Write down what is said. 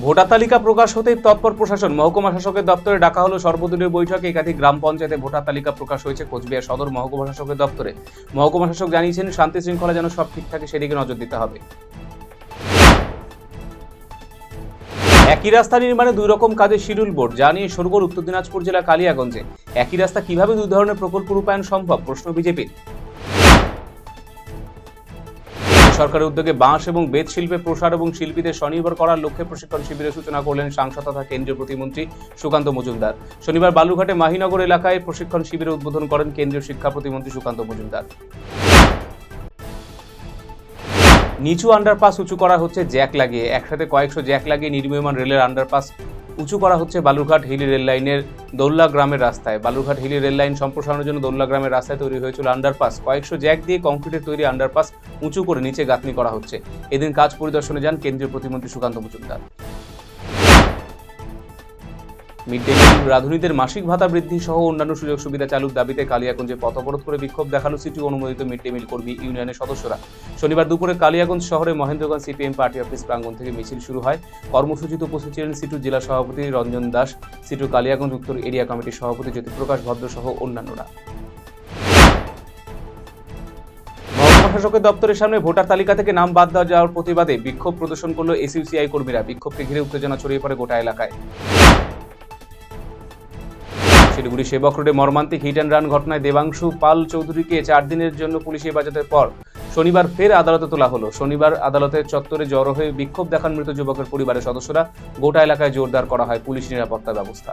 Voter তালিকা প্রকাশ হতেই তৎপর প্রশাসন। মহকুমা শাসকের দপ্তরে ডাকা হলো সর্বদলীয় বৈঠকে। একাধিক গ্রাম পঞ্চায়েতে ভোটার তালিকা প্রকাশ হয়েছে কোচবিহার সদর মহকুমা শাসকের দপ্তরে। মহকুমা শাসক জানিয়েছেন, শান্তি শৃঙ্খলা যেন সব ঠিক থাকে সেদিকে নজর দিতে হবে। একই রাস্তা নির্মাণে দুই রকম কাজের শিডিউল বোর্ড, যা নিয়ে শোরগোল উত্তর দিনাজপুর জেলা কালিয়াগঞ্জে। একই রাস্তা কিভাবে দুই ধরনের প্রকল্প রূপায়ণ সম্ভব, প্রশ্ন বিজেপির। সরকারের উদ্যোগে বাঁশ এবং বেত শিল্পে প্রসার এবং শিল্পীদের স্বনির্ভর করার লক্ষ্যে প্রশিক্ষণ শিবিরের সূচনা করলেন সাংসদ তথা কেন্দ্রীয় প্রতিমন্ত্রী সুকান্ত মজুমদার। শনিবার বালুরঘাটে মাহিনগর এলাকায় প্রশিক্ষণ শিবিরের উদ্বোধন করেন কেন্দ্রীয় শিক্ষা প্রতিমন্ত্রী সুকান্ত মজুমদার। নিচু আন্ডারপাস উঁচু করা হচ্ছে জ্যাক লাগিয়ে। একসাথে কয়েকশো জ্যাক লাগিয়ে নির্মীয়মান রেলের আন্ডারপাস উঁচু করা হচ্ছে বালুরঘাট হিলি রেল লাইনের দৌল্লা গ্রামের রাস্তায়। বালুরঘাট হিলি রেল লাইন সম্প্রসারণের জন্য দৌল্লা গ্রামের রাস্তায় তৈরি হয়েছিল আন্ডারপাস। কয়েকশো জ্যাক দিয়ে কংক্রিটের তৈরি আন্ডারপাস উঁচু করে নিচে গাঁথনি করা হচ্ছে। এদিন কাজ পরিদর্শনে যান কেন্দ্রীয় প্রতিমন্ত্রী Sukanta Majumdar. Mid day meal, রাঁধুনিদের মাসিক ভাতা বৃদ্ধি সহ অন্যান্য সুযোগ সুবিধা চালুর দাবিতে কালিয়াগঞ্জে পথ অবরোধ করে বিক্ষোভ দেখালো সিটি অনুমোদিত মিড ডে মিল কর্মী ইউনিয়নের সদস্যরা। শনিবার দুপুরে কালিয়াগঞ্জ শহরে মহেন্দ্রগঞ্জ সিপিএম পার্টি অফিস প্রাঙ্গণ থেকে মিছিল শুরু হয়। কর্মসূচিতে উপস্থিত ছিলেন সিটু জেলা সভাপতি রঞ্জন দাস, সিটু কালিয়াগঞ্জ উত্তর এরিয়া কমিটির সভাপতি জ্যোতিপ্রকাশ ভদ্র সহ অন্যান্যরা। মহকুমা শাসকের দপ্তরের সামনে ভোটার তালিকা থেকে নাম বাদ দেওয়া যাওয়ার প্রতিবাদে বিক্ষোভ প্রদর্শন করল এসইউসিআই কর্মীরা। বিক্ষোভকে ঘিরে উত্তেজনা ছড়িয়ে পড়ে গোটা এলাকায়। শিলিগুড়ি সেবক রোডে মর্মান্তিক হিট অ্যান্ড রান ঘটনায় দেবাংশু পাল চৌধুরীকে 4 দিনের জন্য পুলিশে হেফাজতের পর শনিবার ফের আদালতে তোলা হলো। শনিবার আদালতের চত্বরে জড়ো হয়ে বিক্ষোভ দেখান মৃত যুবকের পরিবারের সদস্যরা। গোটা এলাকায় জোরদার করা হয় পুলিশ নিরাপত্তা ব্যবস্থা।